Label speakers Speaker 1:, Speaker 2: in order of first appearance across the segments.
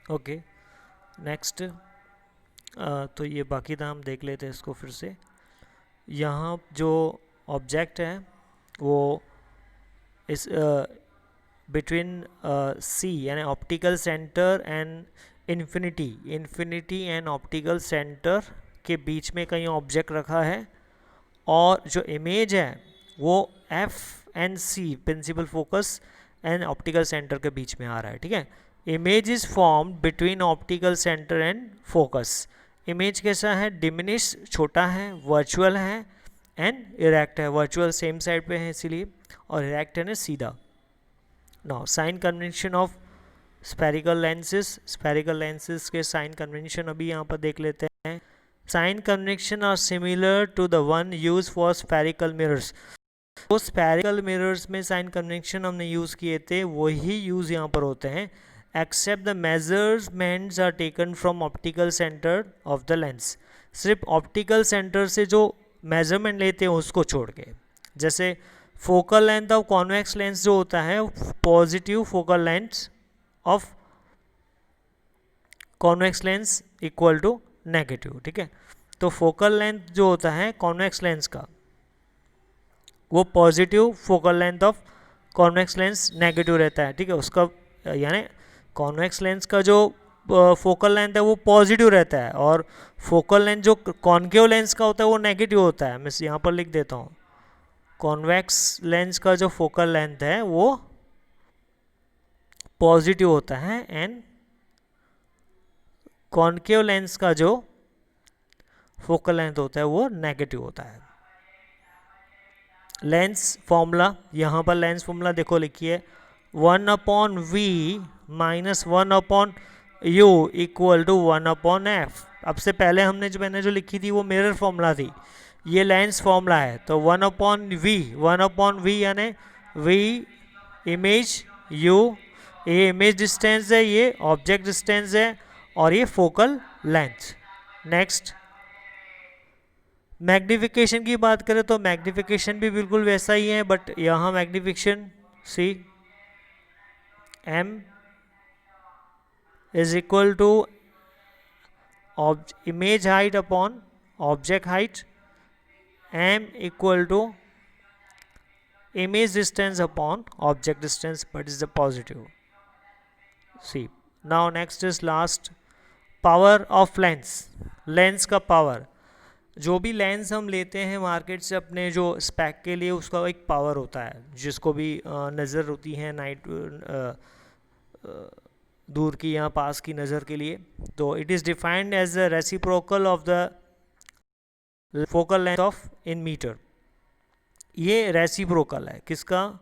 Speaker 1: Okay next, तो ये बाकी था, हम देख लेते हैं इसको फिर से। यहाँ जो ऑब्जेक्ट है वो इस बिटवीन सी यानी optical centre and infinity and optical centre के बीच में कहीं ऑब्जेक्ट रखा है, और जो इमेज है वो F and C principal focus and optical centre के बीच में आ रहा है, ठीक है। Image is form between optical centre and focus. Image कैसा है? डिमिनिश छोटा है, वर्चुअल है एंड इरेक्ट है। वर्चुअल सेम साइड पे है इसीलिए, और इरेक्ट है ना सीधा। Now sign convention of spherical lenses. Spherical lenses के साइन कन्वेंशन अभी यहाँ पर देख लेते हैं। Sign convention are similar to the one use for spherical mirrors. तो स्फेरिकल मिरर्स में साइन कन्वेंशन हमने यूज़ किए थे वही यूज़ यहाँ पर होते हैं, except the measurements are taken from optical centre of the lens. सिर्फ ऑप्टिकल सेंटर से जो मेजरमेंट लेते हैं उसको छोड़ के। जैसे focal length of convex lens जो होता है, positive focal length of convex lens equal to negative, ठीक है। तो फोकल लेंथ जो होता है कॉन्वेक्स लेंस का वो positive, focal length of convex lens negative रहता है, ठीक है। उसका यानी कॉन्वेक्स लेंस का जो फोकल लेंथ है वो पॉजिटिव रहता है, और फोकल लेंथ जो कॉन्केव लेंस का होता है वो नेगेटिव होता है। मैं यहाँ पर लिख देता हूँ, कॉन्वेक्स लेंस का जो फोकल लेंथ है वो पॉजिटिव होता है एंड कॉन्केव लेंस का जो फोकल लेंथ होता है वो नेगेटिव होता है। लेंस फॉर्मूला, यहाँ पर लेंस फॉर्मूला देखो लिखिए, 1/v minus 1/u equal to 1/f। अब से पहले मैंने जो लिखी थी वो मिरर फॉर्मूला थी, ये लेंस फॉर्मूला है। तो 1/v यानी v इमेज, u ये इमेज डिस्टेंस है, ये ऑब्जेक्ट डिस्टेंस है, और ये फोकल लेंथ। नेक्स्ट, मैग्निफिकेशन की बात करें तो मैग्निफिकेशन भी बिल्कुल वैसा ही है, बट यहाँ मैग्निफिकेशन सी m is equal to image height upon object height, m equal to image distance upon object distance, but is the positive. See, now next is last, power of lens. Lens का power, जो भी lens हम लेते हैं market से अपने जो spec के लिए, उसका एक पावर होता है, जिसको भी नज़र होती है नाइट दूर की या पास की नज़र के लिए। तो it is defined as the reciprocal of the focal length of in metre. ये रेसिप्रोकल है किसका?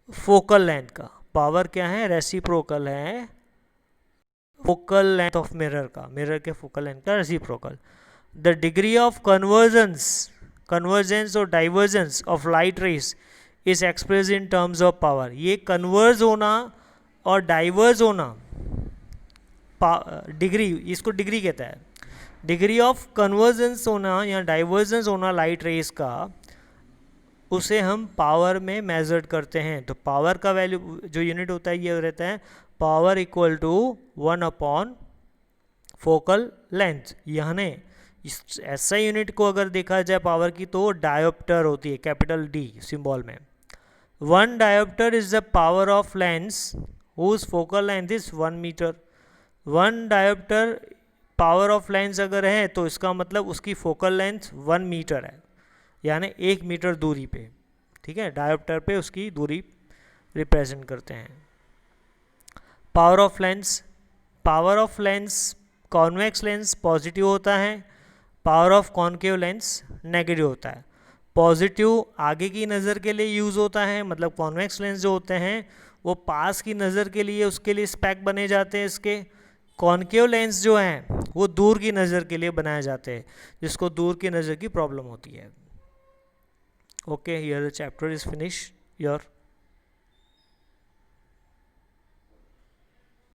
Speaker 1: फोकल लेंथ का। पावर क्या है? रेसिप्रोकल है फोकल लेंथ ऑफ मिरर का, मिरर के फोकल लेंथ का reciprocal. The degree of convergence और divergence of light rays is express in terms of power. ये कन्वर्ज होना और डाइवर्ज होना, डिग्री, इसको डिग्री कहता है। डिग्री ऑफ कन्वर्जेंस होना या डाइवर्जेंस होना लाइट रेस का, उसे हम पावर में मेजर्ड करते हैं। तो पावर का वैल्यू जो यूनिट होता है ये रहता है पावर इक्वल टू 1/फोकल लेंथ। यानी ऐसा यूनिट को अगर देखा जाए पावर की तो डायोप्टर होती है, कैपिटल D सिंबल में। 1 dioptre is the power of lens whose focal length is 1 metre. 1 dioptre power of lens अगर है तो इसका मतलब उसकी फोकल लेंथ 1 मीटर है, यानी 1 मीटर दूरी पे, ठीक है। डायोप्टर पे उसकी दूरी रिप्रेजेंट करते हैं। Power of lens, power of lens convex lens positive होता है, power of concave lens negative होता है। पॉजिटिव आगे की नज़र के लिए यूज़ होता है, मतलब कॉन्वेक्स लेंस जो होते हैं वो पास की नज़र के लिए, उसके लिए स्पेक बने जाते हैं इसके। कॉन्केव लेंस जो हैं वो दूर की नज़र के लिए बनाए जाते हैं, जिसको दूर की नज़र की प्रॉब्लम होती है। Okay, here the chapter is finished. Your